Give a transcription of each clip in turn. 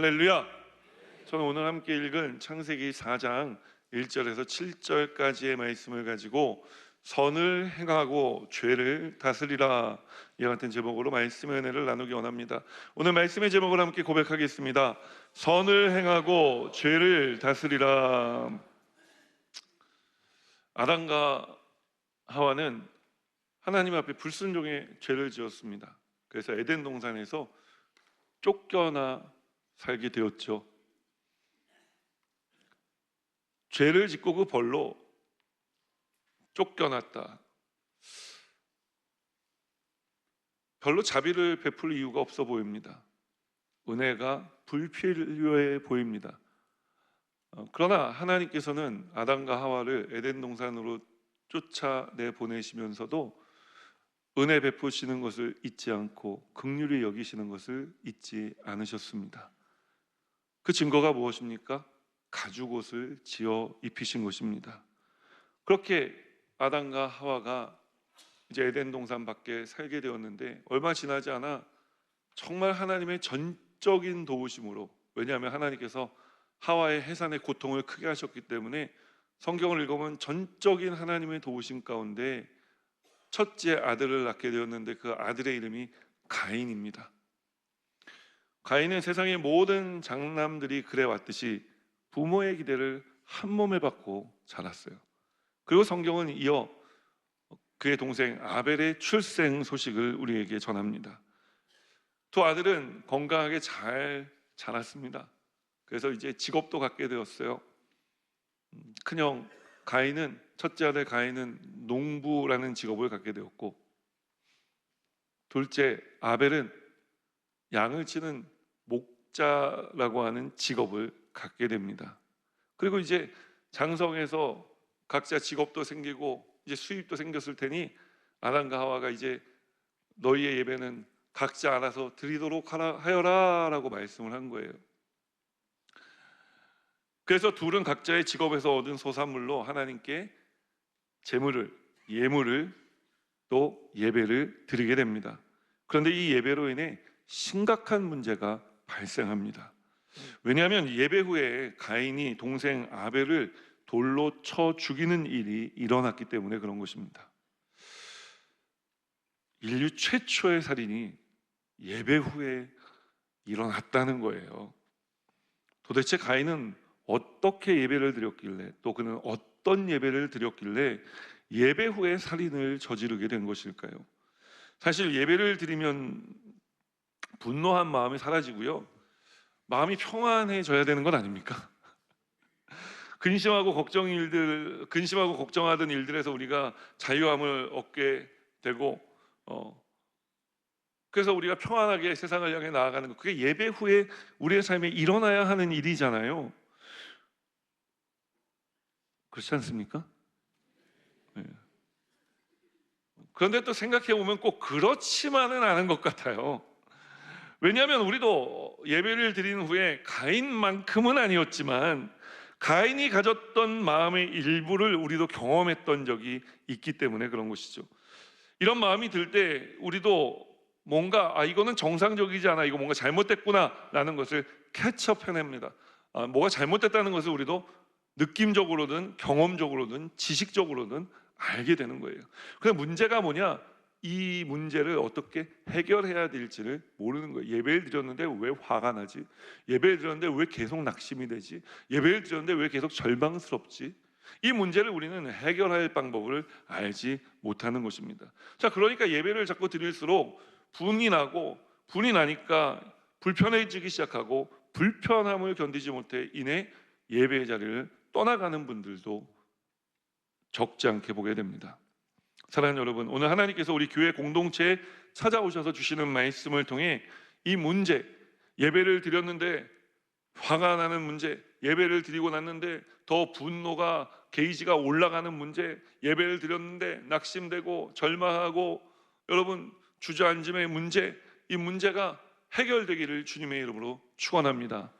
할렐루야! 저는 오늘 함께 읽은 창세기 4장 1절에서 7절까지의 말씀을 가지고 선을 행하고 죄를 다스리라, 이와 같은 제목으로 말씀의 은혜를 나누기 원합니다. 오늘 말씀의 제목을 함께 고백하겠습니다. 선을 행하고 죄를 다스리라. 아담과 하와는 하나님 앞에 불순종의 죄를 지었습니다. 그래서 에덴 동산에서 쫓겨나 살게 되었죠. 죄를 짓고 그 벌로 쫓겨났다. 별로 자비를 베풀 이유가 없어 보입니다. 은혜가 불필요해 보입니다. 그러나 하나님께서는 아담과 하와를 에덴 동산으로 쫓아내 보내시면서도 은혜 베푸시는 것을 잊지 않고 긍휼히 여기시는 것을 잊지 않으셨습니다. 그 증거가 무엇입니까? 가죽옷을 지어 입히신 것입니다. 그렇게 아담과 하와가 이제 에덴 동산 밖에 살게 되었는데, 얼마 지나지 않아 정말 하나님의 전적인 도우심으로, 왜냐하면 하나님께서 하와의 해산의 고통을 크게 하셨기 때문에 성경을 읽으면 전적인 하나님의 도우심 가운데 첫째 아들을 낳게 되었는데, 그 아들의 이름이 가인입니다. 가인은 세상의 모든 장남들이 그래왔듯이 부모의 기대를 한 몸에 받고 자랐어요. 그리고 성경은 이어 그의 동생 아벨의 출생 소식을 우리에게 전합니다. 두 아들은 건강하게 잘 자랐습니다. 그래서 이제 직업도 갖게 되었어요. 큰형 가인은, 첫째 아들 가인은 농부라는 직업을 갖게 되었고, 둘째 아벨은 양을 치는 목자라고 하는 직업을 갖게 됩니다. 그리고 이제 장성해서 각자 직업도 생기고 이제 수입도 생겼을 테니 아담과 하와가 이제 너희의 예배는 각자 알아서 드리도록 하여라 라고 말씀을 한 거예요. 그래서 둘은 각자의 직업에서 얻은 소산물로 하나님께 제물을, 예물을, 또 예배를 드리게 됩니다. 그런데 이 예배로 인해 심각한 문제가 발생합니다. 왜냐하면 예배 후에 가인이 동생 아벨을 돌로 쳐 죽이는 일이 일어났기 때문에 그런 것입니다. 인류 최초의 살인이 예배 후에 일어났다는 거예요. 도대체 가인은 어떻게 예배를 드렸길래, 또 그는 어떤 예배를 드렸길래 예배 후에 살인을 저지르게 된 것일까요? 사실 예배를 드리면 분노한 마음이 사라지고요, 마음이 평안해져야 되는 건 아닙니까? 근심하고 걱정하던 일들에서 우리가 자유함을 얻게 되고, 그래서 우리가 평안하게 세상을 향해 나아가는 것, 그게 예배 후에 우리의 삶에 일어나야 하는 일이잖아요. 그렇지 않습니까? 네. 그런데 또 생각해 보면 꼭 그렇지만은 않은 것 같아요. 왜냐하면 우리도 예배를 드린 후에 가인만큼은 아니었지만 가인이 가졌던 마음의 일부를 우리도 경험했던 적이 있기 때문에 그런 것이죠. 이런 마음이 들 때 우리도 뭔가 이거는 정상적이지 않아, 이거 뭔가 잘못됐구나 라는 것을 캐치업해냅니다. 뭐가 잘못됐다는 것을 우리도 느낌적으로든 경험적으로든 지식적으로든 알게 되는 거예요. 근데 문제가 뭐냐? 이 문제를 어떻게 해결해야 될지를 모르는 거예요. 예배를 드렸는데 왜 화가 나지? 예배를 드렸는데 왜 계속 낙심이 되지? 예배를 드렸는데 왜 계속 절망스럽지? 이 문제를 우리는 해결할 방법을 알지 못하는 것입니다. 자, 그러니까 예배를 자꾸 드릴수록 분이 나니까 불편해지기 시작하고, 불편함을 견디지 못해 인해 예배의 자리를 떠나가는 분들도 적지 않게 보게 됩니다. 사랑하는 여러분, 오늘 하나님께서 우리 교회 공동체에 찾아오셔서 주시는 말씀을 통해 이 문제, 예배를 드렸는데 화가 나는 문제, 예배를 드리고 났는데 더 분노가, 게이지가 올라가는 문제, 예배를 드렸는데 낙심되고 절망하고 여러분 주저앉음의 문제, 이 문제가 해결되기를 주님의 이름으로 축원합니다.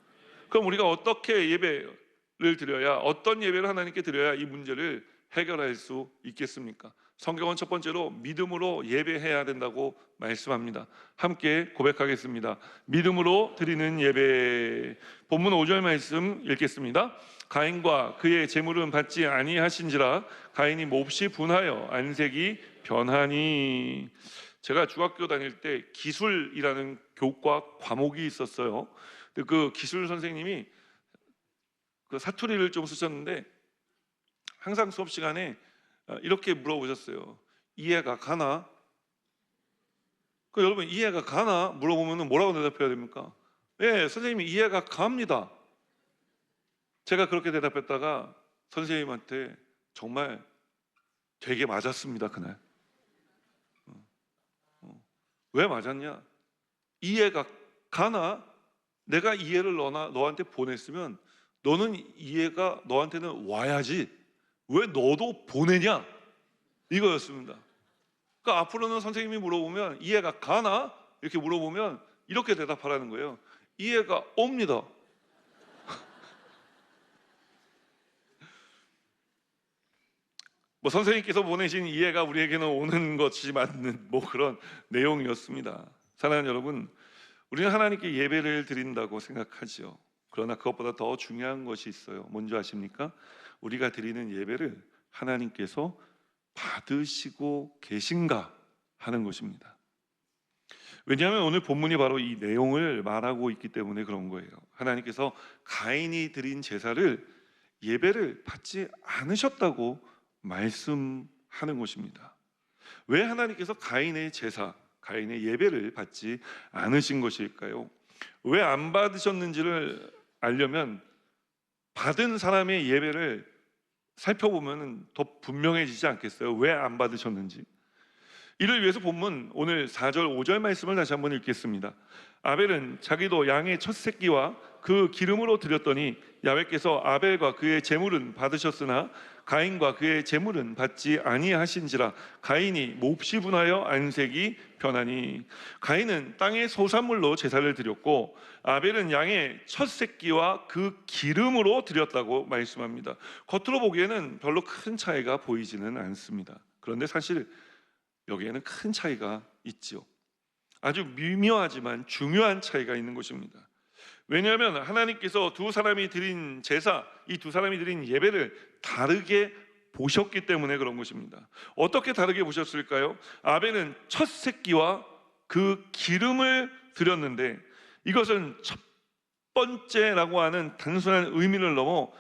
그럼 우리가 어떻게 예배를 드려야, 어떤 예배를 하나님께 드려야 이 문제를 해결할 수 있겠습니까? 성경은 첫 번째로 믿음으로 예배해야 된다고 말씀합니다. 함께 고백하겠습니다. 믿음으로 드리는 예배. 본문 5절 말씀 읽겠습니다. 가인과 그의 재물은 받지 아니하신지라 가인이 몹시 분하여 안색이 변하니. 제가 중학교 다닐 때 기술이라는 교과 과목이 있었어요. 그 기술 선생님이 그 사투리를 좀 쓰셨는데 항상 수업 시간에 이렇게 물어보셨어요. 이해가 가나? 여러분 이해가 가나? 물어보면 뭐라고 대답해야 됩니까? 예, 선생님이 이해가 갑니다. 제가 그렇게 대답했다가 선생님한테 정말 되게 맞았습니다. 그날. 왜 맞았냐? 이해가 가나? 내가 이해를 너한테 보냈으면 너는 이해가 너한테는 와야지. 왜 너도 보내냐? 이거였습니다. 그러니까 앞으로는 선생님이 물어보면 이해가 가나? 이렇게 물어보면 이렇게 대답하라는 거예요. 이해가 옵니다. 선생님께서 보내신 이해가 우리에게는 오는 것이 맞는 그런 내용이었습니다. 사랑하는 여러분, 우리는 하나님께 예배를 드린다고 생각하지요. 그러나 그것보다 더 중요한 것이 있어요. 뭔지 아십니까? 우리가 드리는 예배를 하나님께서 받으시고 계신가 하는 것입니다. 왜냐하면 오늘 본문이 바로 이 내용을 말하고 있기 때문에 그런 거예요. 하나님께서 가인이 드린 제사를 예배를 받지 않으셨다고 말씀하는 것입니다. 왜 하나님께서 가인의 제사, 가인의 예배를 받지 않으신 것일까요? 왜 안 받으셨는지를 알려면 받은 사람의 예배를 살펴보면 더 분명해지지 않겠어요? 왜 안 받으셨는지. 이를 위해서 본문 오늘 4절 5절 말씀을 다시 한번 읽겠습니다. 아벨은 자기도 양의 첫 새끼와 그 기름으로 드렸더니 야훼께서 아벨과 그의 제물은 받으셨으나 가인과 그의 제물은 받지 아니하신지라 가인이 몹시 분하여 안색이 변하니. 가인은 땅의 소산물로 제사를 드렸고 아벨은 양의 첫 새끼와 그 기름으로 드렸다고 말씀합니다. 겉으로 보기에는 별로 큰 차이가 보이지는 않습니다. 그런데 사실 여기에는 큰 차이가 있지요. 아주 미묘하지만 중요한 차이가 있는 것입니다. 왜냐하면 하나님께서 두 사람이 드린 제사, 이 두 사람이 드린 예배를 다르게 보셨기 때문에 그런 것입니다. 어떻게 다르게 보셨을까요? 아벨은 첫 새끼와 그 기름을 드렸는데 이것은 첫 번째라고 하는 단순한 의미를 넘어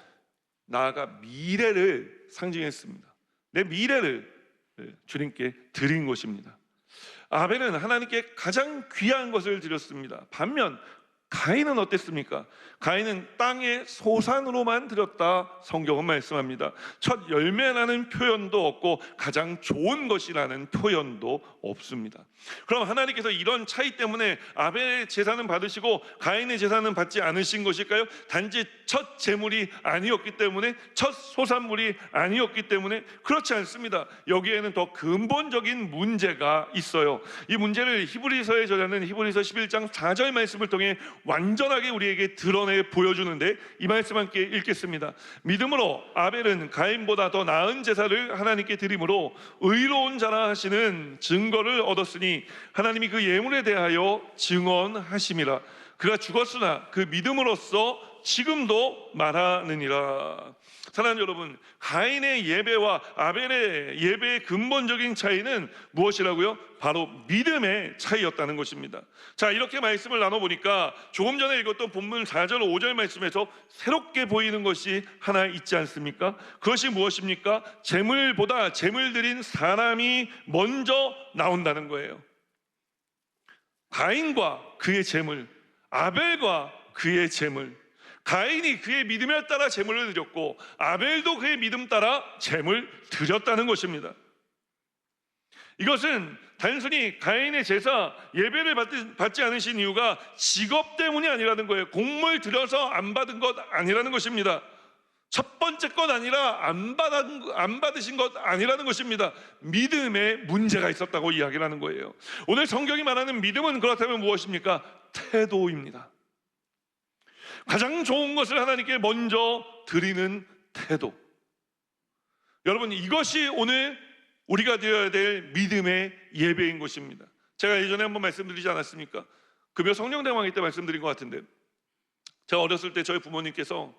나아가 미래를 상징했습니다. 내 미래를 주님께 드린 것입니다. 아벨은 하나님께 가장 귀한 것을 드렸습니다. 반면 가인은 어땠습니까? 가인은 땅의 소산으로만 드렸다 성경은 말씀합니다. 첫 열매 나는 표현도 없고 가장 좋은 것이라는 표현도 없습니다. 그럼 하나님께서 이런 차이 때문에 아벨의 제사는 받으시고 가인의 제사는 받지 않으신 것일까요? 단지 첫 제물이 아니었기 때문에, 첫 소산물이 아니었기 때문에? 그렇지 않습니다. 여기에는 더 근본적인 문제가 있어요. 이 문제를 히브리서에 저자는 히브리서 11장 4절 말씀을 통해 완전하게 우리에게 드러내 보여주는데 이 말씀 함께 읽겠습니다. 믿음으로 아벨은 가인보다 더 나은 제사를 하나님께 드림으로 의로운 자라 하시는 증거를 얻었으니 하나님이 그 예물에 대하여 증언하심이라. 그가 죽었으나 그 믿음으로써 지금도 말하느니라. 사랑하는 여러분, 가인의 예배와 아벨의 예배의 근본적인 차이는 무엇이라고요? 바로 믿음의 차이였다는 것입니다. 자, 이렇게 말씀을 나눠보니까 조금 전에 읽었던 본문 4절 5절 말씀에서 새롭게 보이는 것이 하나 있지 않습니까? 그것이 무엇입니까? 제물보다 제물 드린 사람이 먼저 나온다는 거예요. 가인과 그의 제물, 아벨과 그의 제물. 가인이 그의 믿음에 따라 제물을 드렸고 아벨도 그의 믿음 따라 제물 드렸다는 것입니다. 이것은 단순히 가인의 제사 예배를 받지 않으신 이유가 직업 때문이 아니라는 거예요. 공물 들여서 안 받은 것 아니라는 것입니다. 첫 번째 것 아니라 안 받으신 것 아니라는 것입니다. 믿음에 문제가 있었다고 이야기를 하는 거예요. 오늘 성경이 말하는 믿음은 그렇다면 무엇입니까? 태도입니다. 가장 좋은 것을 하나님께 먼저 드리는 태도. 여러분, 이것이 오늘 우리가 되어야 될 믿음의 예배인 것입니다. 제가 예전에 한번 말씀드리지 않았습니까? 급여 성령대왕회 때 말씀드린 것 같은데, 제가 어렸을 때 저희 부모님께서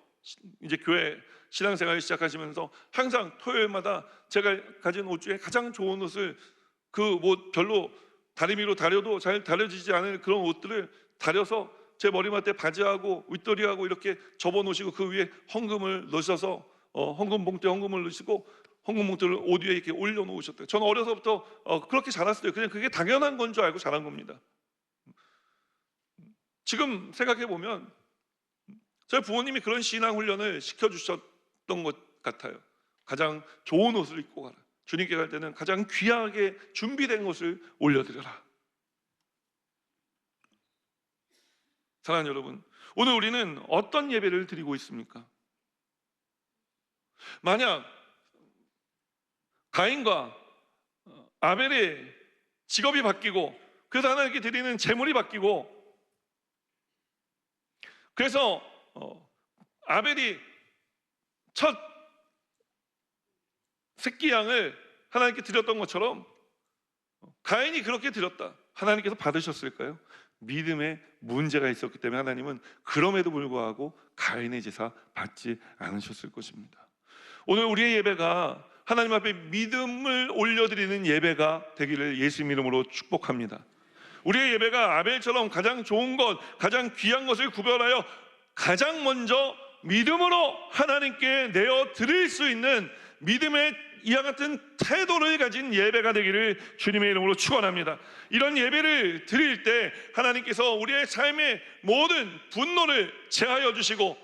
이제 교회 신앙생활을 시작하시면서 항상 토요일마다 제가 가진 옷 중에 가장 좋은 옷을, 그 뭐 별로 다리미로 다려도 잘 다려지지 않은 그런 옷들을 다려서 제 머리맡에 바지하고 윗도리하고 이렇게 접어 놓으시고, 그 위에 헌금을 넣으셔서 헌금 봉투에 헌금을 넣으시고 헌금 봉투를 옷 위에 이렇게 올려 놓으셨대요. 저는 어려서부터 그렇게 자랐어요. 그냥 그게 당연한 건 줄 알고 자란 겁니다. 지금 생각해 보면 저희 부모님이 그런 신앙 훈련을 시켜주셨던 것 같아요. 가장 좋은 옷을 입고 가라. 주님께 갈 때는 가장 귀하게 준비된 것을 올려드려라. 사랑하는 여러분, 오늘 우리는 어떤 예배를 드리고 있습니까? 만약 가인과 아벨의 직업이 바뀌고, 그래서 하나님께 드리는 제물이 바뀌고, 그래서 아벨이 첫 새끼 양을 하나님께 드렸던 것처럼 가인이 그렇게 드렸다. 하나님께서 받으셨을까요? 믿음에 문제가 있었기 때문에 하나님은 그럼에도 불구하고 가인의 제사 받지 않으셨을 것입니다. 오늘 우리의 예배가 하나님 앞에 믿음을 올려드리는 예배가 되기를 예수님 이름으로 축복합니다. 우리의 예배가 아벨처럼 가장 좋은 것, 가장 귀한 것을 구별하여 가장 먼저 믿음으로 하나님께 내어 드릴 수 있는 믿음의 이와 같은 태도를 가진 예배가 되기를 주님의 이름으로 축원합니다. 이런 예배를 드릴 때 하나님께서 우리의 삶의 모든 분노를 제하여 주시고,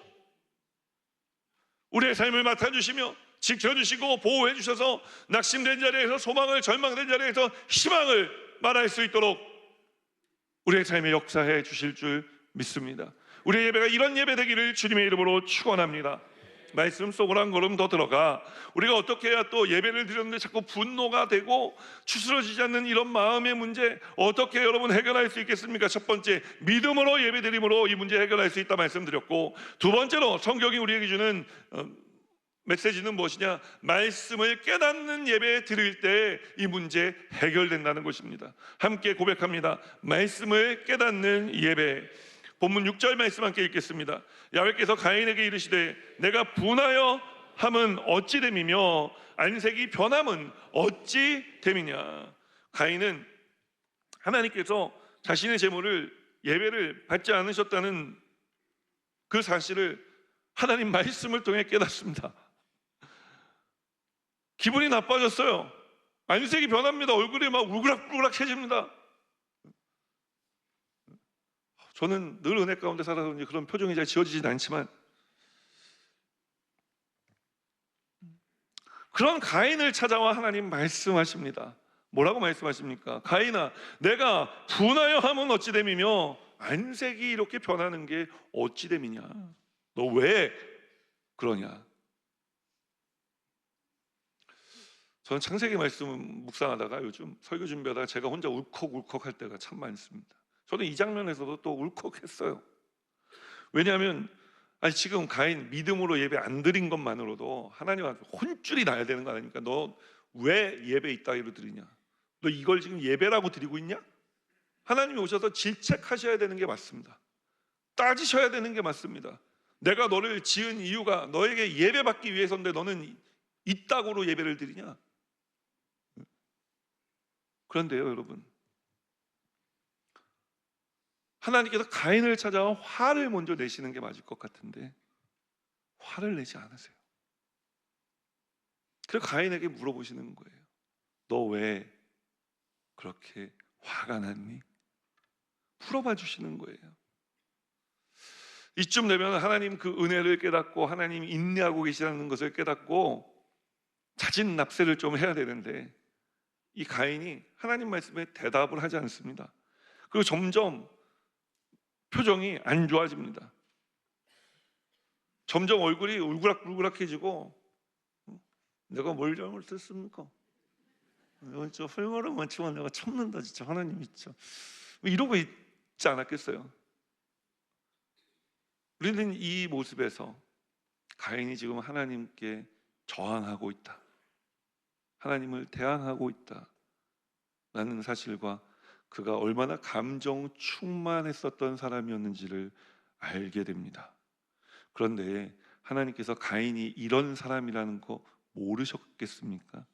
우리의 삶을 맡아주시며 지켜주시고 보호해 주셔서 낙심된 자리에서 소망을, 절망된 자리에서 희망을 말할 수 있도록 우리의 삶에 역사해 주실 줄 믿습니다. 우리의 예배가 이런 예배 되기를 주님의 이름으로 축원합니다. 말씀 속으로 한 걸음 더 들어가 우리가 어떻게 해야 또 예배를 드렸는데 자꾸 분노가 되고 추스러지지 않는 이런 마음의 문제, 어떻게 여러분 해결할 수 있겠습니까? 첫 번째, 믿음으로 예배드림으로 이 문제 해결할 수 있다 말씀드렸고, 두 번째로 성경이 우리에게 주는 메시지는 무엇이냐? 말씀을 깨닫는 예배 드릴 때 이 문제 해결된다는 것입니다. 함께 고백합니다. 말씀을 깨닫는 예배. 본문 6절 말씀 함께 읽겠습니다. 야훼께서 가인에게 이르시되 내가 분하여 함은 어찌 됨이며 안색이 변함은 어찌 됨이냐. 가인은 하나님께서 자신의 제물을, 예배를 받지 않으셨다는 그 사실을 하나님 말씀을 통해 깨닫습니다. 기분이 나빠졌어요. 안색이 변합니다. 얼굴이 막 울그락불그락해집니다. 저는 늘 은혜 가운데 살아서 그런 표정이 잘 지어지진 않지만, 그런 가인을 찾아와 하나님 말씀하십니다. 뭐라고 말씀하십니까? 가인아, 내가 분하여 함은 어찌 됨이며 안색이 이렇게 변하는 게 어찌 됨이냐? 너 왜 그러냐? 저는 창세기 말씀 묵상하다가 요즘 설교 준비하다가 제가 혼자 울컥울컥 할 때가 참 많습니다. 저는 이 장면에서도 또 울컥했어요. 왜냐하면 지금 가인 믿음으로 예배 안 드린 것만으로도 하나님한테 혼쭐이 나야 되는 거 아닙니까? 너 왜 예배 이따위로 드리냐? 너 이걸 지금 예배라고 드리고 있냐? 하나님이 오셔서 질책하셔야 되는 게 맞습니다. 따지셔야 되는 게 맞습니다. 내가 너를 지은 이유가 너에게 예배받기 위해서인데 너는 이따구로 예배를 드리냐? 그런데요, 여러분, 하나님께서 가인을 찾아와 화를 먼저 내시는 게 맞을 것 같은데 화를 내지 않으세요. 그래서 가인에게 물어보시는 거예요. 너 왜 그렇게 화가 났니? 풀어봐 주시는 거예요. 이쯤 되면 하나님 그 은혜를 깨닫고 하나님이 인내하고 계시다는 것을 깨닫고 자진 납세를 좀 해야 되는데, 이 가인이 하나님 말씀에 대답을 하지 않습니다. 그리고 점점 표정이 안 좋아집니다. 점점 얼굴이 울그락불그락해지고, 내가 뭘 잘못했습니까? 이건 저 헐거름만 치면 내가 참는다 진짜 하나님 있죠. 이러고 있지 않았겠어요? 우리는 이 모습에서 가인이 지금 하나님께 저항하고 있다, 하나님을 대항하고 있다라는 사실과 그가 얼마나 감정 충만했었던 사람이었는지를 알게 됩니다. 그런데 하나님께서 가인이 이런 사람이라는 거 모르셨겠습니까?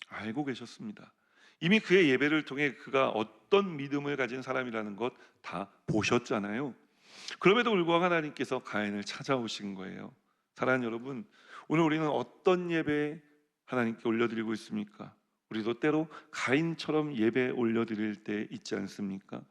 알고 계셨습니다. 이미 그의 예배를 통해 그가 어떤 믿음을 가진 사람이라는 것 다 보셨잖아요. 그럼에도 불구하고 하나님께서 가인을 찾아오신 거예요. 사랑하는 여러분, 오늘 우리는 어떤 예배 하나님께 올려드리고 있습니까? 우리도 때로 가인처럼 예배 올려드릴 때 있지 않습니까?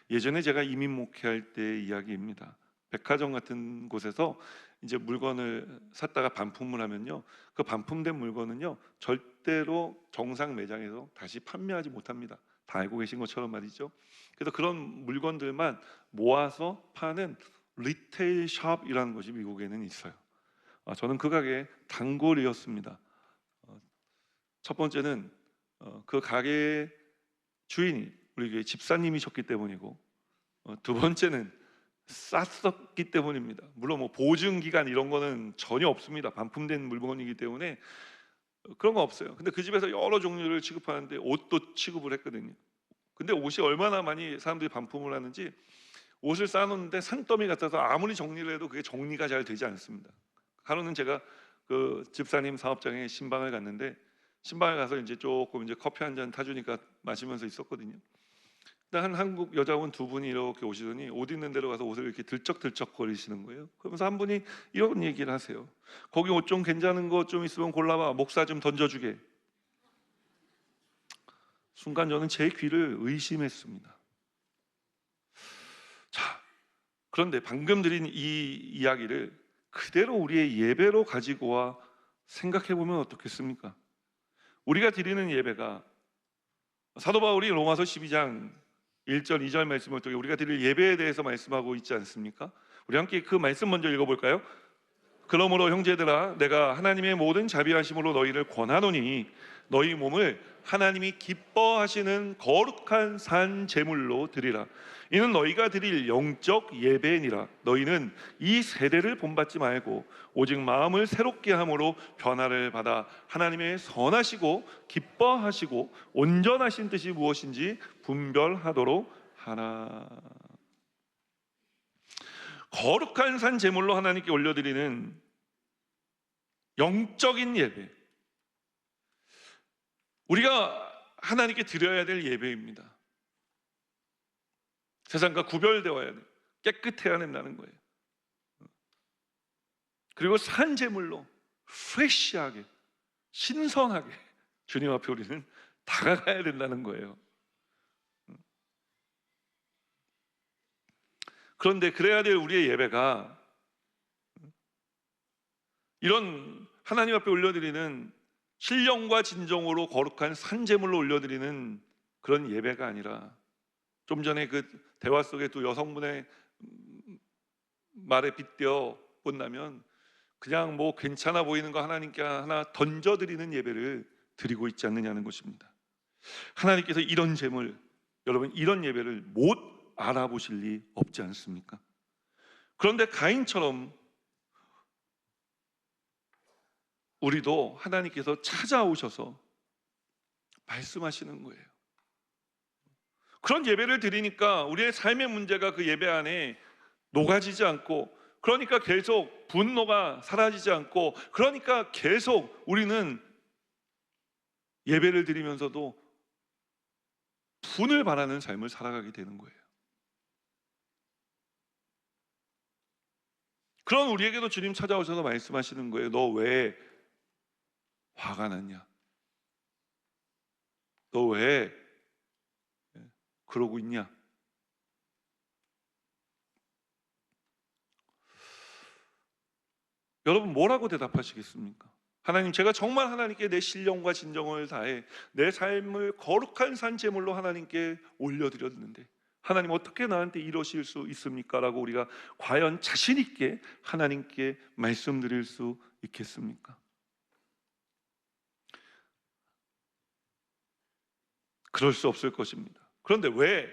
예전에 제가 이민 목회할 때 이야기입니다. 백화점 같은 곳에서 이제 물건을 샀다가 반품을 하면요, 그 반품된 물건은요 절대로 정상 매장에서 다시 판매하지 못합니다. 다 알고 계신 것처럼 말이죠. 그래서 그런 물건들만 모아서 파는 리테일 샵이라는 것이 미국에는 있어요. 저는 그 가게 단골이었습니다. 첫 번째는 그 가게 주인이 우리 교회 집사님이셨기 때문이고, 두 번째는 쌌었기 때문입니다. 물론 뭐 보증 기간 이런 거는 전혀 없습니다. 반품된 물건이기 때문에 그런 거 없어요. 근데 그 집에서 여러 종류를 취급하는데 옷도 취급을 했거든요. 근데 옷이 얼마나 많이 사람들이 반품을 하는지 옷을 쌓아놓는데 산더미 같아서 아무리 정리를 해도 그게 정리가 잘 되지 않습니다. 하루는 제가 그 집사님 사업장에 신방을 갔는데, 신방에 가서 이제 조금 이제 커피 한 잔 타주니까 마시면서 있었거든요. 근데 한 한국 여자분 두 분이 이렇게 오시더니 옷 있는 데로 가서 옷을 이렇게 들쩍들쩍 거리시는 거예요. 그러면서 한 분이 이런 얘기를 하세요. 거기 옷 좀 괜찮은 거 좀 있으면 골라봐. 목사 좀 던져주게. 순간 저는 제 귀를 의심했습니다. 자, 그런데 방금 드린 이 이야기를 그대로 우리의 예배로 가지고 와 생각해 보면 어떻겠습니까? 우리가 드리는 예배가 사도 바울이 로마서 12장 1절 2절 말씀을 통해 우리가 드릴 예배에 대해서 말씀하고 있지 않습니까? 우리 함께 그 말씀 먼저 읽어볼까요? 그러므로 형제들아, 내가 하나님의 모든 자비하심으로 너희를 권하노니 너희 몸을 하나님이 기뻐하시는 거룩한 산 제물로 드리라. 이는 너희가 드릴 영적 예배니라. 너희는 이 세대를 본받지 말고 오직 마음을 새롭게 함으로 변화를 받아 하나님의 선하시고 기뻐하시고 온전하신 뜻이 무엇인지 분별하도록 하라. 거룩한 산 제물로 하나님께 올려드리는 영적인 예배, 우리가 하나님께 드려야 될 예배입니다. 세상과 구별되어야 돼. 깨끗해야 된다는 거예요. 그리고 산 제물로 프레시하게, 신선하게 주님 앞에 우리는 다가가야 된다는 거예요. 그런데 그래야 될 우리의 예배가 이런 하나님 앞에 올려드리는 신령과 진정으로 거룩한 산제물로 올려드리는 그런 예배가 아니라, 좀 전에 그 대화 속에 두 여성분의 말에 빗대어 본다면 그냥 뭐 괜찮아 보이는 거 하나님께 하나 던져드리는 예배를 드리고 있지 않느냐는 것입니다. 하나님께서 이런 제물, 여러분 이런 예배를 못 알아보실 리 없지 않습니까? 그런데 가인처럼 우리도 하나님께서 찾아오셔서 말씀하시는 거예요. 그런 예배를 드리니까 우리의 삶의 문제가 그 예배 안에 녹아지지 않고, 그러니까 계속 분노가 사라지지 않고, 그러니까 계속 우리는 예배를 드리면서도 분을 바라는 삶을 살아가게 되는 거예요. 그런 우리에게도 주님 찾아오셔서 말씀하시는 거예요. 너 왜 화가 났냐? 너 왜 그러고 있냐? 여러분 뭐라고 대답하시겠습니까? 하나님, 제가 정말 하나님께 내 신령과 진정을 다해 내 삶을 거룩한 산 제물로 하나님께 올려드렸는데 하나님 어떻게 나한테 이러실 수 있습니까? 라고 우리가 과연 자신 있게 하나님께 말씀드릴 수 있겠습니까? 그럴 수 없을 것입니다. 그런데 왜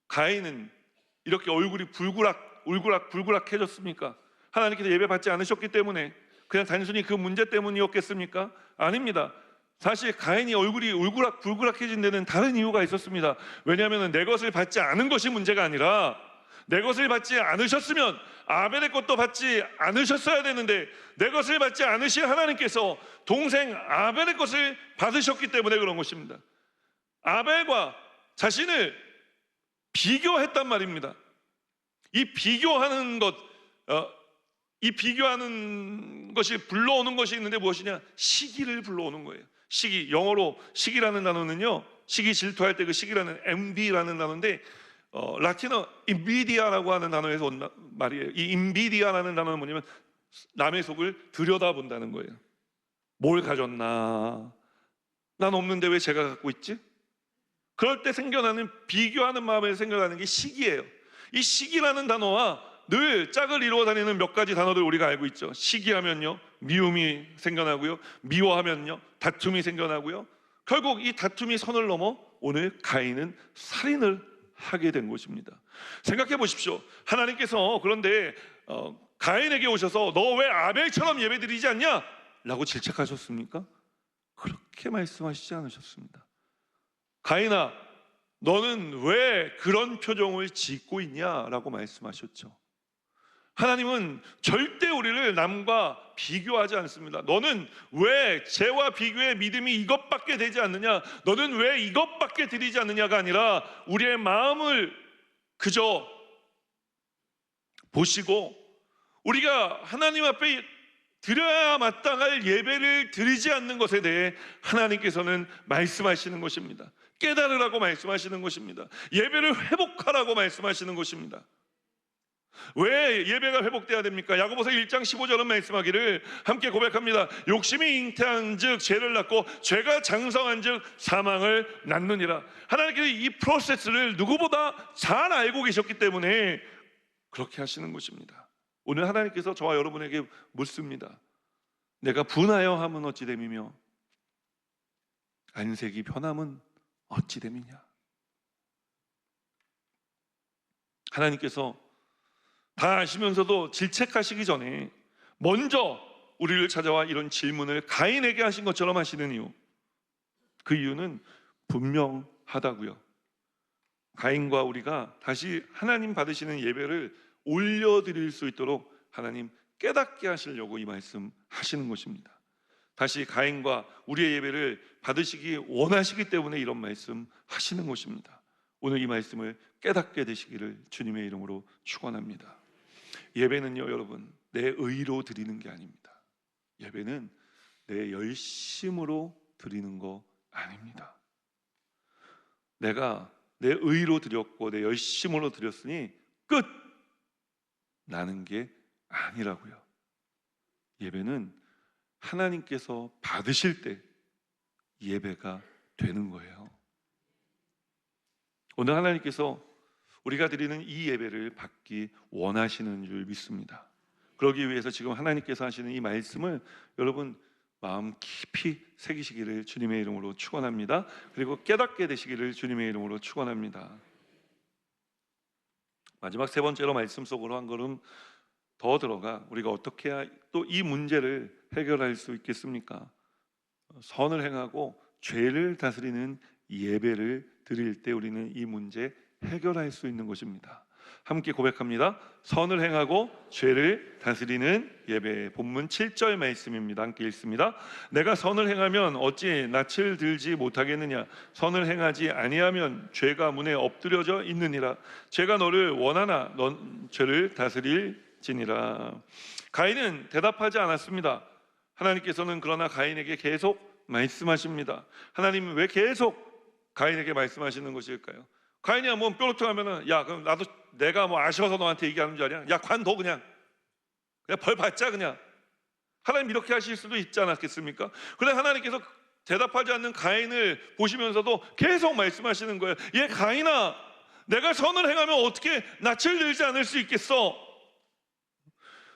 가인은 이렇게 얼굴이 불구락해졌습니까? 하나님께서 예배 받지 않으셨기 때문에, 그냥 단순히 그 문제 때문이었겠습니까? 아닙니다. 사실 가인이 얼굴이 울그락불그락해진 데는 다른 이유가 있었습니다. 왜냐하면 내 것을 받지 않은 것이 문제가 아니라, 내 것을 받지 않으셨으면 아벨의 것도 받지 않으셨어야 되는데, 내 것을 받지 않으신 하나님께서 동생 아벨의 것을 받으셨기 때문에 그런 것입니다. 아벨과 자신을 비교했단 말입니다. 이 비교하는 것이 불러오는 것이 있는데 무엇이냐? 시기를 불러오는 거예요. 시기, 영어로 시기라는 단어는요, 시기 질투할 때 그 시기라는 envy라는 단어인데, 라틴어 인비디아라고 하는 단어에서 온 말이에요. 이 인비디아라는 단어는 뭐냐면 남의 속을 들여다본다는 거예요. 뭘 가졌나? 난 없는데 왜 제가 갖고 있지? 그럴 때 생겨나는, 비교하는 마음에 생겨나는 게 시기예요. 이 시기라는 단어와 늘 짝을 이루어 다니는 몇 가지 단어들 우리가 알고 있죠. 시기하면요, 미움이 생겨나고요, 미워하면요, 다툼이 생겨나고요. 결국 이 다툼이 선을 넘어 오늘 가인은 살인을 하게 된 것입니다. 생각해 보십시오. 하나님께서 그런데 가인에게 오셔서 너 왜 아벨처럼 예배드리지 않냐? 라고 질책하셨습니까? 그렇게 말씀하시지 않으셨습니다. 가인아, 너는 왜 그런 표정을 짓고 있냐? 라고 말씀하셨죠. 하나님은 절대 우리를 남과 비교하지 않습니다. 너는 왜 쟤와 비교해 믿음이 이것밖에 되지 않느냐? 너는 왜 이것밖에 드리지 않느냐가 아니라 우리의 마음을 그저 보시고 우리가 하나님 앞에 드려야 마땅할 예배를 드리지 않는 것에 대해 하나님께서는 말씀하시는 것입니다. 깨달으라고 말씀하시는 것입니다. 예배를 회복하라고 말씀하시는 것입니다. 왜 예배가 회복돼야 됩니까? 야고보서 1장 15절은 말씀하기를 함께 고백합니다. 욕심이 잉태한 즉 죄를 낳고 죄가 장성한 즉 사망을 낳느니라. 하나님께서 이 프로세스를 누구보다 잘 알고 계셨기 때문에 그렇게 하시는 것입니다. 오늘 하나님께서 저와 여러분에게 묻습니다. 내가 분하여 함은 어찌 됨이며 안색이 변함은 어찌 됨이냐? 하나님께서 다 아시면서도 질책하시기 전에 먼저 우리를 찾아와 이런 질문을 가인에게 하신 것처럼 하시는 이유, 그 이유는 분명하다고요. 가인과 우리가 다시 하나님 받으시는 예배를 올려드릴 수 있도록 하나님 깨닫게 하시려고 이 말씀 하시는 것입니다. 다시 가인과 우리의 예배를 받으시기 원하시기 때문에 이런 말씀 하시는 것입니다. 오늘 이 말씀을 깨닫게 되시기를 주님의 이름으로 축원합니다. 예배는요, 여러분, 내 의로 드리는 게 아닙니다. 예배는 내 열심으로 드리는 거 아닙니다. 내가 내 의로 드렸고 내 열심으로 드렸으니 끝! 나는 게 아니라고요. 예배는 하나님께서 받으실 때 예배가 되는 거예요. 오늘 하나님께서 우리가 드리는 이 예배를 받기 원하시는 줄 믿습니다. 그러기 위해서 지금 하나님께서 하시는 이 말씀을 여러분 마음 깊이 새기시기를 주님의 이름으로 축원합니다. 그리고 깨닫게 되시기를 주님의 이름으로 축원합니다. 마지막 세 번째로 말씀 속으로 한 걸음 더 들어가 우리가 어떻게 해야 또 이 문제를 해결할 수 있겠습니까? 선을 행하고 죄를 다스리는 예배를 드릴 때 우리는 이 문제 해결할 수 있는 것입니다. 함께 고백합니다. 선을 행하고 죄를 다스리는 예배. 본문 7절 말씀입니다. 함께 읽습니다. 내가 선을 행하면 어찌 낯을 들지 못하겠느냐? 선을 행하지 아니하면 죄가 문에 엎드려져 있느니라. 죄가 너를 원하나 넌 죄를 다스릴지니라. 가인은 대답하지 않았습니다. 하나님께서는 그러나 가인에게 계속 말씀하십니다. 하나님은 왜 계속 가인에게 말씀하시는 것일까요? 가인이 한번 뾰루통하면은 야 그럼 나도 내가 뭐 아쉬워서 너한테 얘기하는 줄 아냐? 야 관둬 그냥 벌 받자 그냥. 하나님 이렇게 하실 수도 있지 않았겠습니까? 그런데 하나님께서 대답하지 않는 가인을 보시면서도 계속 말씀하시는 거예요. 얘 가인아, 내가 선을 행하면 어떻게 낯을 들지 않을 수 있겠어?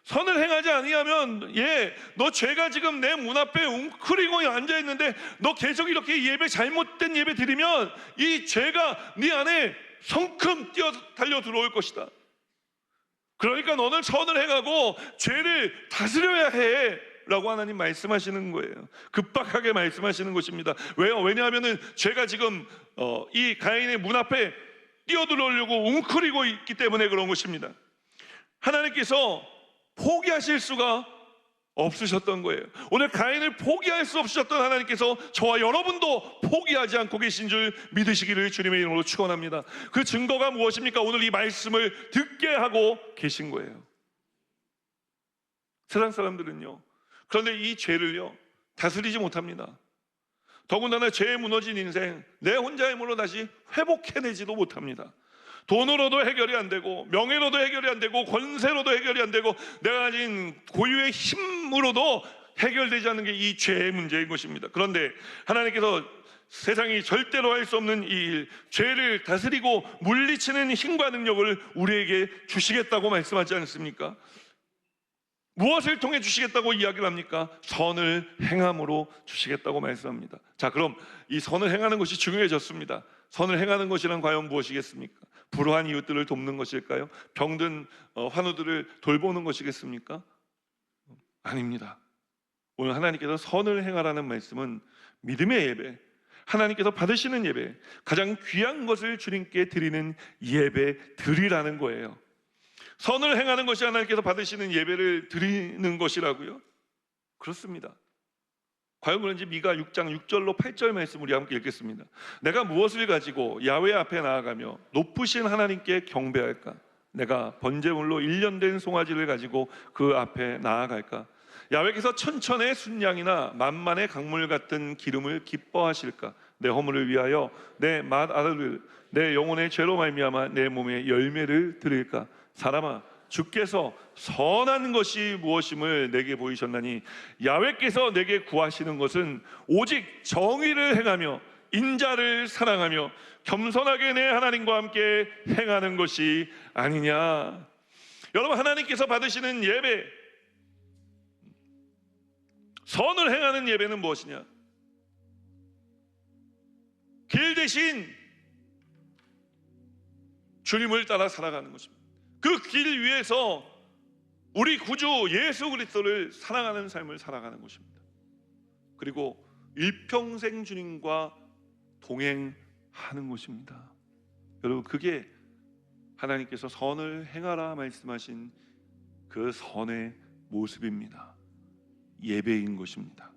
선을 행하지 아니하면 너 죄가 지금 내 문 앞에 웅크리고 앉아있는데 너 계속 이렇게 예배 잘못된 예배 드리면 이 죄가 네 안에 성큼 뛰어 달려 들어올 것이다. 그러니까 너는 선을 행하고 죄를 다스려야 해 라고 하나님 말씀하시는 거예요. 급박하게 말씀하시는 것입니다. 왜요? 왜냐하면 죄가 지금 이 가인의 문 앞에 뛰어들어오려고 웅크리고 있기 때문에 그런 것입니다. 하나님께서 포기하실 수가 없으셨던 거예요. 오늘 가인을 포기할 수 없으셨던 하나님께서 저와 여러분도 포기하지 않고 계신 줄 믿으시기를 주님의 이름으로 축원합니다. 그 증거가 무엇입니까? 오늘 이 말씀을 듣게 하고 계신 거예요. 세상 사람들은요, 그런데 이 죄를요 다스리지 못합니다. 더군다나 죄에 무너진 인생, 내 혼자의 힘으로 다시 회복해내지도 못합니다. 돈으로도 해결이 안 되고, 명예로도 해결이 안 되고, 권세로도 해결이 안 되고, 내가 가진 고유의 힘으로도 해결되지 않는 게 이 죄의 문제인 것입니다. 그런데 하나님께서 세상이 절대로 할 수 없는 이 일, 죄를 다스리고 물리치는 힘과 능력을 우리에게 주시겠다고 말씀하지 않습니까? 무엇을 통해 주시겠다고 이야기를 합니까? 선을 행함으로 주시겠다고 말씀합니다. 자, 그럼 이 선을 행하는 것이 중요해졌습니다. 선을 행하는 것이란 과연 무엇이겠습니까? 불우한 이웃들을 돕는 것일까요? 병든 환우들을 돌보는 것이겠습니까? 아닙니다. 오늘 하나님께서 선을 행하라는 말씀은 믿음의 예배, 하나님께서 받으시는 예배, 가장 귀한 것을 주님께 드리는 예배 드리라는 거예요. 선을 행하는 것이 하나님께서 받으시는 예배를 드리는 것이라고요? 그렇습니다. 과연 그런지 미가 6장 6절로 8절 말씀 우리 함께 읽겠습니다. 내가 무엇을 가지고 야훼 앞에 나아가며 높으신 하나님께 경배할까? 내가 번제물로 1년 된 송아지를 가지고 그 앞에 나아갈까? 야훼께서 천천의 순양이나 만만의 강물 같은 기름을 기뻐하실까? 내 허물을 위하여 내 맏아들을 내 영혼의 죄로 말미암아 내 몸에 열매를 드릴까? 사람아, 주께서 선한 것이 무엇임을 내게 보이셨나니 야훼께서 내게 구하시는 것은 오직 정의를 행하며 인자를 사랑하며 겸손하게 내 하나님과 함께 행하는 것이 아니냐. 여러분, 하나님께서 받으시는 예배, 선을 행하는 예배는 무엇이냐? 길 대신 주님을 따라 살아가는 것입니다. 그 길 위에서 우리 구주 예수 그리스도를 사랑하는 삶을 살아가는 것입니다. 그리고 일평생 주님과 동행하는 것입니다. 여러분, 그게 하나님께서 선을 행하라 말씀하신 그 선의 모습입니다. 예배인 것입니다.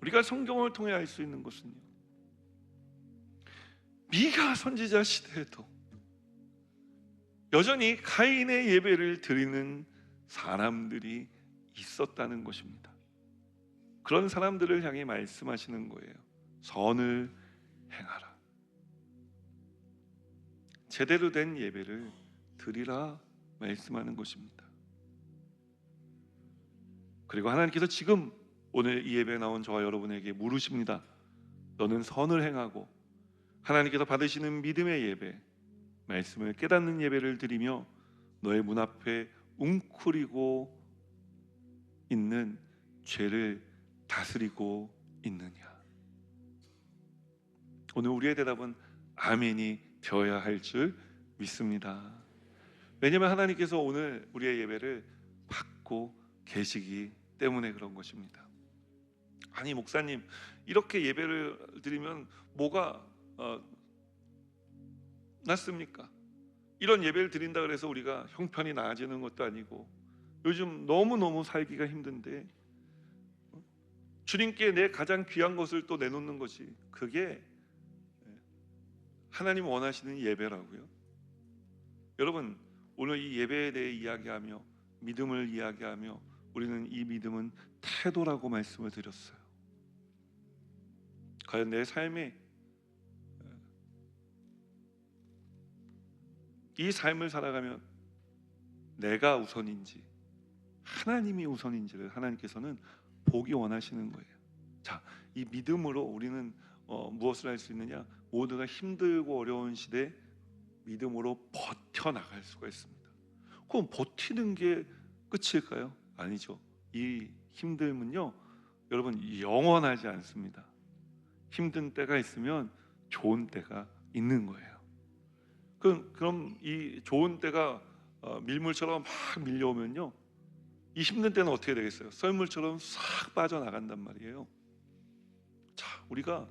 우리가 성경을 통해 알 수 있는 것은요, 미가 선지자 시대에도 여전히 가인의 예배를 드리는 사람들이 있었다는 것입니다. 그런 사람들을 향해 말씀하시는 거예요. 선을 행하라. 제대로 된 예배를 드리라 말씀하는 것입니다. 그리고 하나님께서 지금 오늘 이 예배에 나온 저와 여러분에게 물으십니다. 너는 선을 행하고 하나님께서 받으시는 믿음의 예배, 말씀을 깨닫는 예배를 드리며 너의 문 앞에 웅크리고 있는 죄를 다스리고 있느냐? 오늘 우리의 대답은 아멘이 되어야 할 줄 믿습니다. 왜냐하면 하나님께서 오늘 우리의 예배를 받고 계시기 때문에 그런 것입니다. 아니, 목사님, 이렇게 예배를 드리면 뭐가 낫습니까? 이런 예배를 드린다 그래서 우리가 형편이 나아지는 것도 아니고 요즘 너무너무 살기가 힘든데 주님께 내 가장 귀한 것을 또 내놓는 것이, 그게 하나님 원하시는 예배라고요? 여러분, 오늘 이 예배에 대해 이야기하며 믿음을 이야기하며 우리는 이 믿음은 태도라고 말씀을 드렸어요. 과연 내 삶에 이 삶을 살아가면 내가 우선인지 하나님이 우선인지를 하나님께서는 보기 원하시는 거예요. 자, 이 믿음으로 우리는 무엇을 할 수 있느냐? 모두가 힘들고 어려운 시대 믿음으로 버텨나갈 수가 있습니다. 그럼 버티는 게 끝일까요? 아니죠. 이 힘듦은요, 여러분, 영원하지 않습니다. 힘든 때가 있으면 좋은 때가 있는 거예요. 그럼 이 좋은 때가 밀물처럼 막 밀려오면요, 이 힘든 때는 어떻게 되겠어요? 썰물처럼 싹 빠져나간단 말이에요. 자, 우리가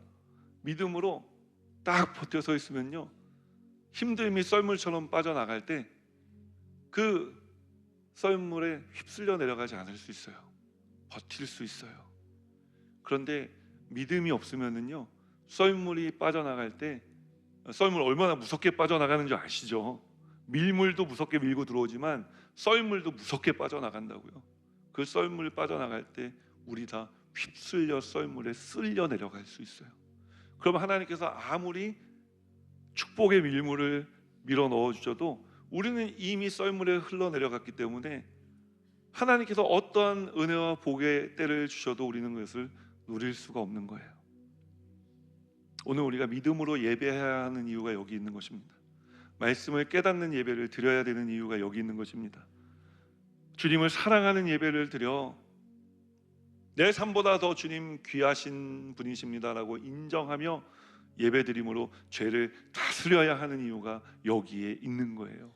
믿음으로 딱 버텨 서 있으면요, 힘듦이 썰물처럼 빠져나갈 때 그 썰물에 휩쓸려 내려가지 않을 수 있어요. 버틸 수 있어요. 그런데 믿음이 없으면은요, 썰물이 빠져나갈 때, 썰물 얼마나 무섭게 빠져나가는 줄 아시죠? 밀물도 무섭게 밀고 들어오지만 썰물도 무섭게 빠져나간다고요. 그 썰물 빠져나갈 때 우리 다 휩쓸려 썰물에 쓸려 내려갈 수 있어요. 그럼 하나님께서 아무리 축복의 밀물을 밀어 넣어 주셔도 우리는 이미 썰물에 흘러내려갔기 때문에 하나님께서 어떠한 은혜와 복의 때를 주셔도 우리는 그것을 누릴 수가 없는 거예요. 오늘 우리가 믿음으로 예배해야 하는 이유가 여기 있는 것입니다. 말씀을 깨닫는 예배를 드려야 되는 이유가 여기 있는 것입니다. 주님을 사랑하는 예배를 드려 내 삶보다 더 주님 귀하신 분이십니다라고 인정하며 예배드림으로 죄를 다스려야 하는 이유가 여기에 있는 거예요.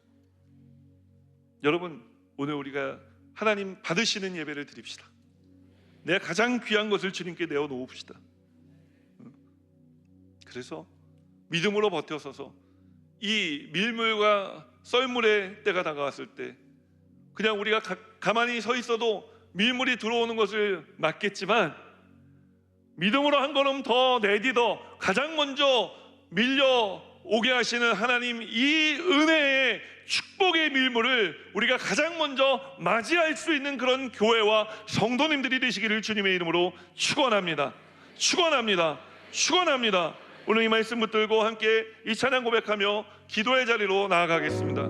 여러분, 오늘 우리가 하나님 받으시는 예배를 드립시다. 내 가장 귀한 것을 주님께 내어놓읍시다. 그래서 믿음으로 버텨서서 이 밀물과 썰물의 때가 다가왔을 때 그냥 우리가 가만히 서 있어도 밀물이 들어오는 것을 막겠지만, 믿음으로 한 걸음 더 내딛어 가장 먼저 밀려오게 하시는 하나님, 이 은혜의 축복의 밀물을 우리가 가장 먼저 맞이할 수 있는 그런 교회와 성도님들이 되시기를 주님의 이름으로 축원합니다. 축원합니다. 축원합니다. 오늘 이 말씀 붙들고 함께 이 찬양 고백하며 기도의 자리로 나아가겠습니다.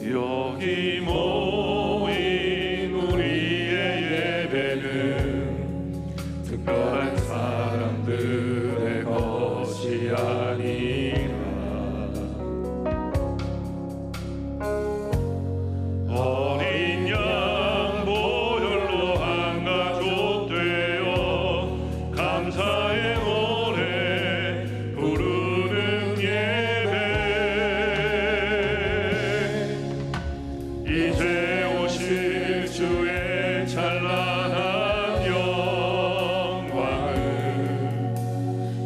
여기 모인 우리의 예배는 특별한 사람들의 것이 아니라 어린 양 보혈로 한 가족 되어 감사의 노래 부르는 예배, 이제 오실 주의 찬란한 영광을,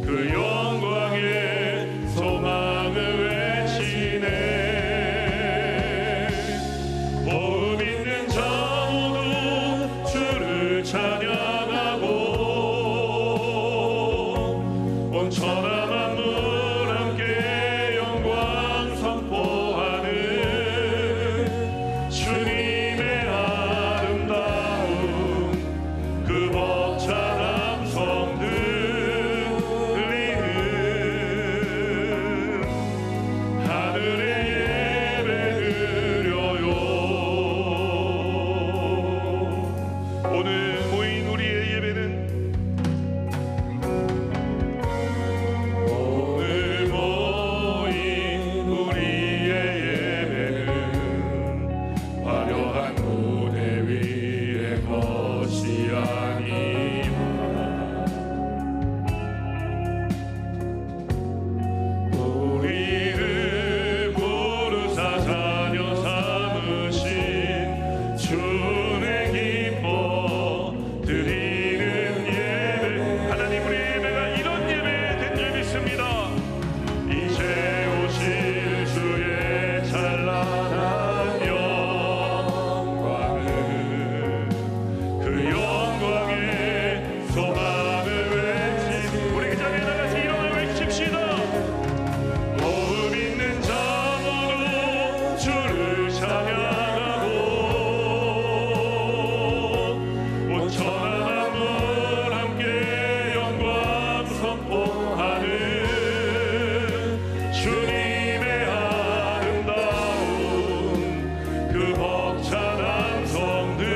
그 영광의 소망을 외치네. 복음 있는 자 모두 주를 찬양하고 온 천하 만물 함께 영광 선포하는 주님의 아름다운 그 벅찬 함성 들리는 하늘의 예배 드려요. 오늘 모인 우리의 예배는, 오늘 모인 우리의 예배는 화려한 무대 위의 것이 아니라 우리를 부르사 자녀 삼으신 주의 기뻐 드리는 예배. 하나님, 우리 예배가 이런 예배 된 줄 믿습니다. 이제 오실 주의 찬란한 영광을, 그 영광의 소망을 외치는 우리 그 자리에 나가서 일어나 외칩시다. 복음 있는 자 모두 주를 찬양하고 온 천하 만물 함께 영광 선포하는 주님의 아름다운 그 벅찬 함성 들리는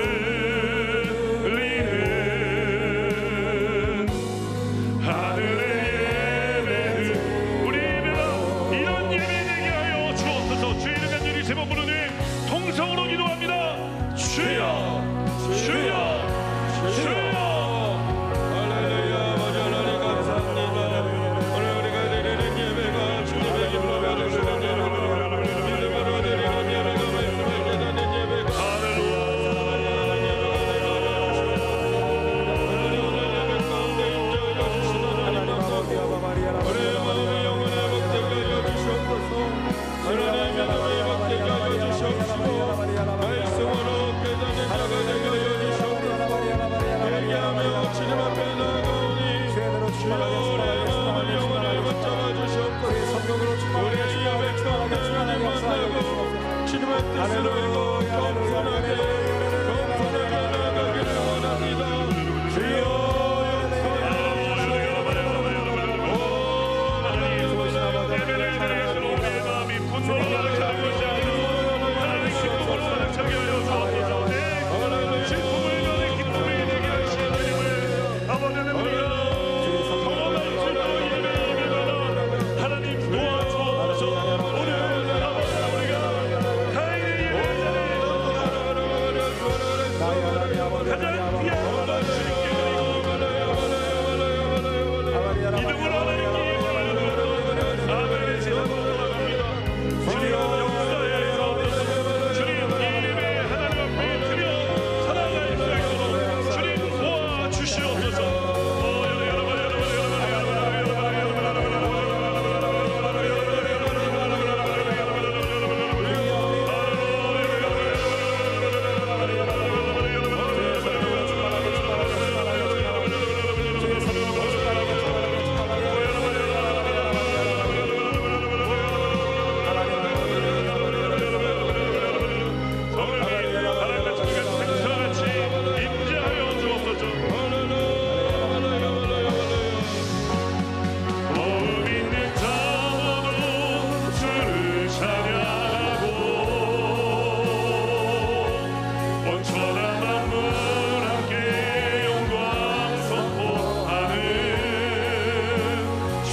하늘의 예배를, 우리 예배가 이런 예배 되게 하여 주옵소서. 주의 이름 간절히 세 번 부르는 통성으로 기도합니다. 주여, 주여, 주여. 할렐루야, 감사합니다.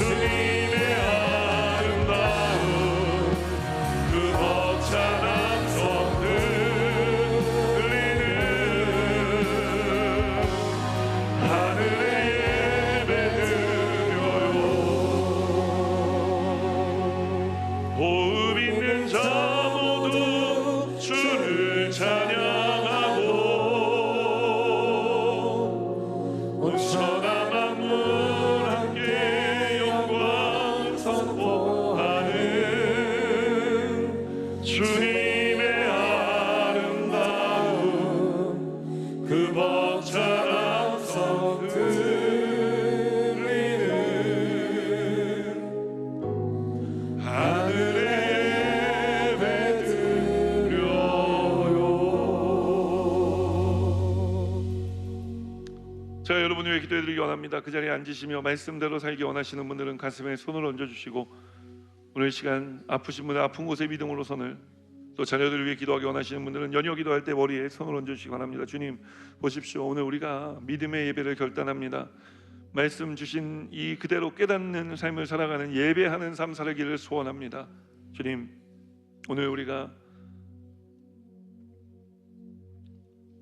주님의 아름다운 그 벅찬 함성들 들리는 하늘의 예배드려요. 호흡 있는 자 모두 주를 찬양하고 온 천하 만물 함께 영광 선포하는 주님의 아름다운 그 벅찬 함성 들리는 하늘의 예배드려요. 제가 여러분 위해 기도해드리기 원합니다. 그 자리에 앉으시며 말씀대로 살기 원하시는 분들은 가슴에 손을 얹어주시고, 오늘 이 시간 아프신 분은 아픈 곳에 믿음으로 손을, 또 자녀들을 위해 기도하기 원하시는 분들은 연휴 기도할 때 머리에 손을 얹어주시기 원합니다. 주님 보십시오. 오늘 우리가 믿음의 예배를 결단합니다. 말씀 주신 이 그대로 깨닫는 삶을 살아가는 예배하는 삶 살기를 소원합니다. 주님, 오늘 우리가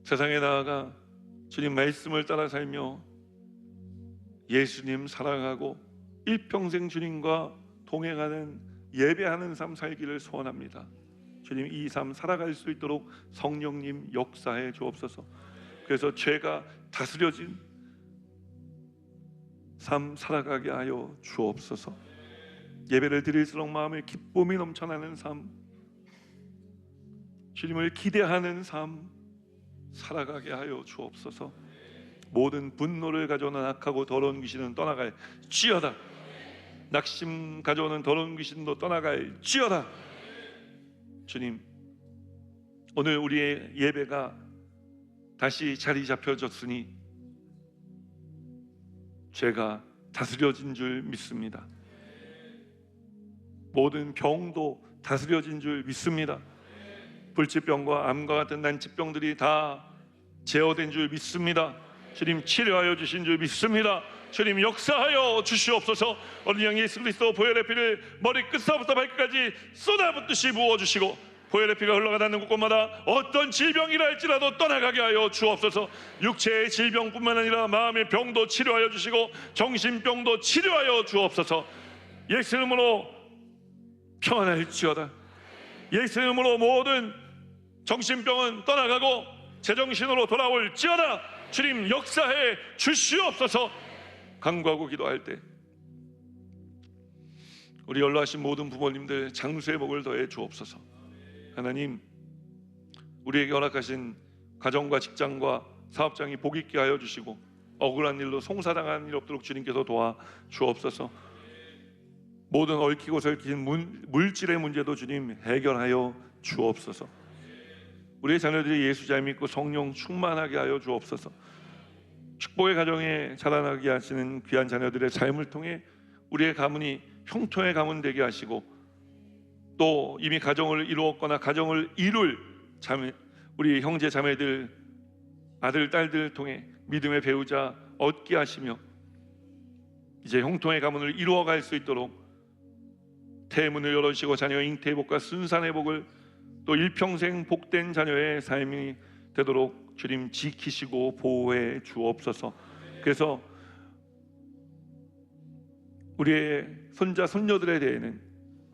세상에 나아가 주님 말씀을 따라 살며 예수님 사랑하고 일평생 주님과 동행하는 예배하는 삶 살기를 소원합니다. 주님, 이 삶 살아갈 수 있도록 성령님 역사해 주옵소서. 그래서 죄가 다스려진 삶 살아가게 하여 주옵소서. 예배를 드릴수록 마음에 기쁨이 넘쳐나는 삶, 주님을 기대하는 삶 살아가게 하여 주옵소서. 모든 분노를 가져오는 악하고 더러운 귀신은 떠나갈지어다. 낙심 가져오는 더러운 귀신도 떠나갈지어다. 주님, 오늘 우리의 예배가 다시 자리 잡혀졌으니 죄가 다스려진 줄 믿습니다. 모든 병도 다스려진 줄 믿습니다. 불치병과 암과 같은 난치병들이 다 제어된 줄 믿습니다. 주님, 치료하여 주신 줄 믿습니다. 주님, 역사하여 주시옵소서. 어린 양 예수 그리스도 보혈의 피를 머리 끝서부터 발끝까지 쏟아붓듯이 부어주시고, 보혈의 피가 흘러가는 곳곳마다 어떤 질병이라 할지라도 떠나가게 하여 주옵소서. 육체의 질병뿐만 아니라 마음의 병도 치료하여 주시고 정신병도 치료하여 주옵소서. 예수 이름으로 평안할지어다. 예수 이름으로 모든 정신병은 떠나가고 제정신으로 돌아올지어다. 주님, 역사해 주시옵소서. 간구하고 기도할 때 우리 연로하신 모든 부모님들 장수의 복을 더해 주옵소서. 하나님, 우리에게 허락하신 가정과 직장과 사업장이 복 있게 하여 주시고 억울한 일로 송사당한 일 없도록 주님께서 도와 주옵소서. 모든 얽히고 설킨 물질의 문제도 주님 해결하여 주옵소서. 우리의 자녀들이 예수 잘 믿고 성령 충만하게 하여 주옵소서. 축복의 가정에 자라나게 하시는 귀한 자녀들의 삶을 통해 우리의 가문이 형통의 가문 되게 하시고, 또 이미 가정을 이루었거나 가정을 이룰 자매, 우리 형제 자매들, 아들 딸들을 통해 믿음의 배우자 얻게 하시며 이제 형통의 가문을 이루어갈 수 있도록 태문을 열어주시고 자녀의 잉태의 복과 순산의 복을, 또 일평생 복된 자녀의 삶이 되도록 주님 지키시고 보호해 주옵소서. 그래서 우리의 손자 손녀들에 대해는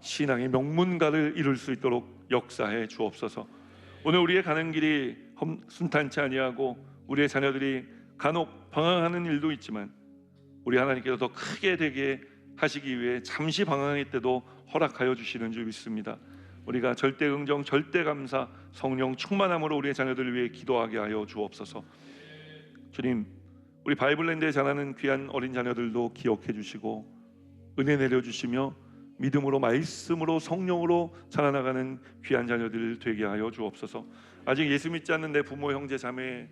신앙의 명문가를 이룰 수 있도록 역사해 주옵소서. 오늘 우리의 가는 길이 순탄치 아니하고 우리의 자녀들이 간혹 방황하는 일도 있지만 우리 하나님께서 더 크게 되게 하시기 위해 잠시 방황할 때도 허락하여 주시는 줄 믿습니다. 우리가 절대 긍정, 절대 감사, 성령 충만함으로 우리의 자녀들을 위해 기도하게 하여 주옵소서. 주님, 우리 바이블랜드에 자라는 귀한 어린 자녀들도 기억해 주시고 은혜 내려주시며 믿음으로, 말씀으로, 성령으로 자라나가는 귀한 자녀들 되게 하여 주옵소서. 아직 예수 믿지 않는 내 부모, 형제, 자매,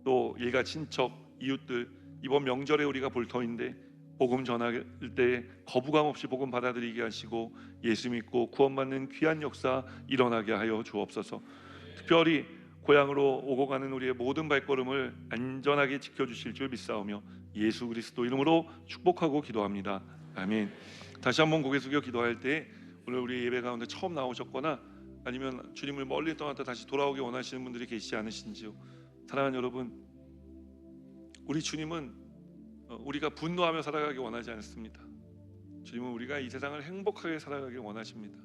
또 일가, 친척, 이웃들, 이번 명절에 우리가 볼 터인데 복음 전할 때 거부감 없이 복음 받아들이게 하시고 예수 믿고 구원받는 귀한 역사 일어나게 하여 주옵소서. 특별히 고향으로 오고 가는 우리의 모든 발걸음을 안전하게 지켜주실 줄 믿사오며 예수 그리스도 이름으로 축복하고 기도합니다. 아멘. 다시 한번 고개 숙여 기도할 때 오늘 우리 예배 가운데 처음 나오셨거나 아니면 주님을 멀리 떠났다 다시 돌아오기 원하시는 분들이 계시지 않으신지요? 사랑하는 여러분, 우리 주님은 우리가 분노하며 살아가기 원하지 않습니다. 주님은 우리가 이 세상을 행복하게 살아가길 원하십니다.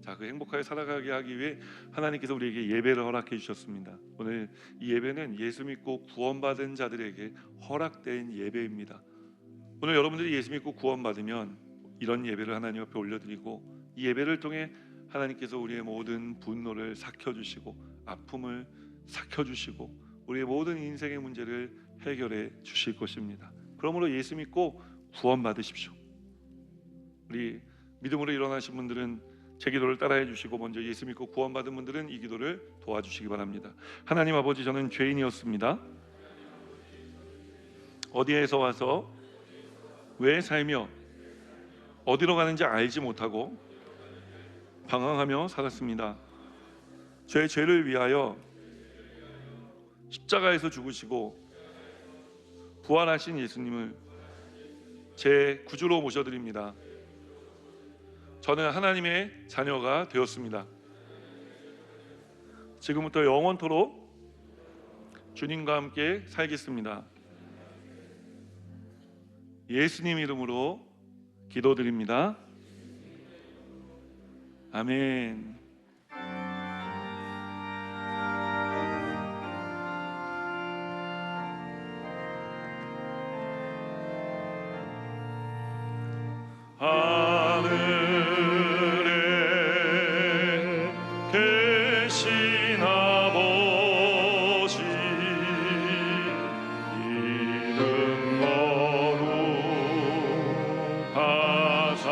자, 그 행복하게 살아가게 하기 위해 하나님께서 우리에게 예배를 허락해 주셨습니다. 오늘 이 예배는 예수 믿고 구원받은 자들에게 허락된 예배입니다. 오늘 여러분들이 예수 믿고 구원받으면 이런 예배를 하나님 앞에 올려드리고 이 예배를 통해 하나님께서 우리의 모든 분노를 삭혀주시고 아픔을 삭혀주시고 우리의 모든 인생의 문제를 해결해 주실 것입니다. 그러므로 예수 믿고 구원받으십시오. 우리 믿음으로 일어나신 분들은 제 기도를 따라해 주시고 먼저 예수 믿고 구원받은 분들은 이 기도를 도와주시기 바랍니다. 하나님 아버지, 저는 죄인이었습니다. 어디에서 와서 왜 살며 어디로 가는지 알지 못하고 방황하며 살았습니다. 제 죄를 위하여 십자가에서 죽으시고 부활하신 예수님을 제 구주로 모셔드립니다. 저는 하나님의 자녀가 되었습니다. 지금부터 영원토록 주님과 함께 살겠습니다. 예수님 이름으로 기도드립니다. 아멘. 하늘에 계신 아버지, 이름 거룩하사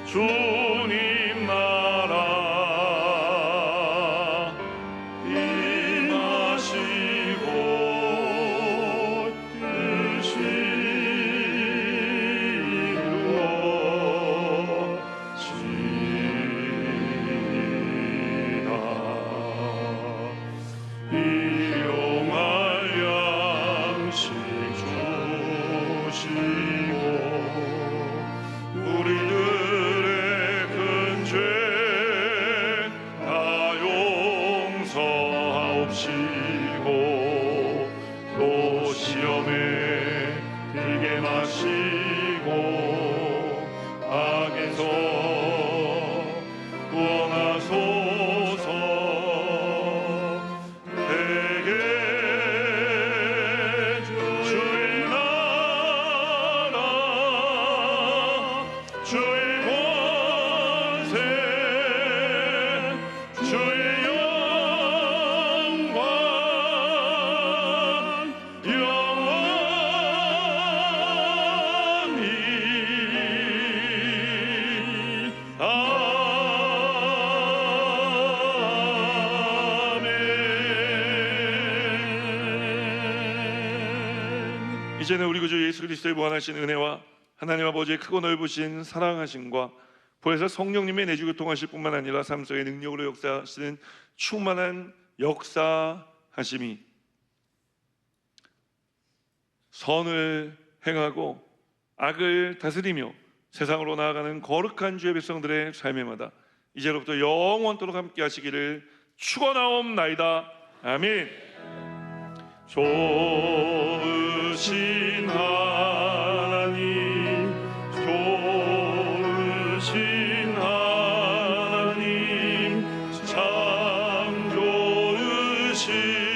주님 나라 임하시고 뜻이 또 시험에 들게 마시고 악에서 구원하소서. 내게 주의 나라 주의 권세 주의 이제는 우리 구주 예수 그리스도의 무한하신 은혜와 하나님 아버지의 크고 넓으신 사랑하심과 보혜사 성령님의 내주 교통하실 뿐만 아니라 삶 속의 능력으로 역사하시는 충만한 역사하심이 선을 행하고 악을 다스리며 세상으로 나아가는 거룩한 주의 백성들의 삶에마다 이제로부터 영원토록 함께 하시기를 축원하옵나이다. 아멘. 좋으신 하나님, 좋으신 하나님, 참 좋으신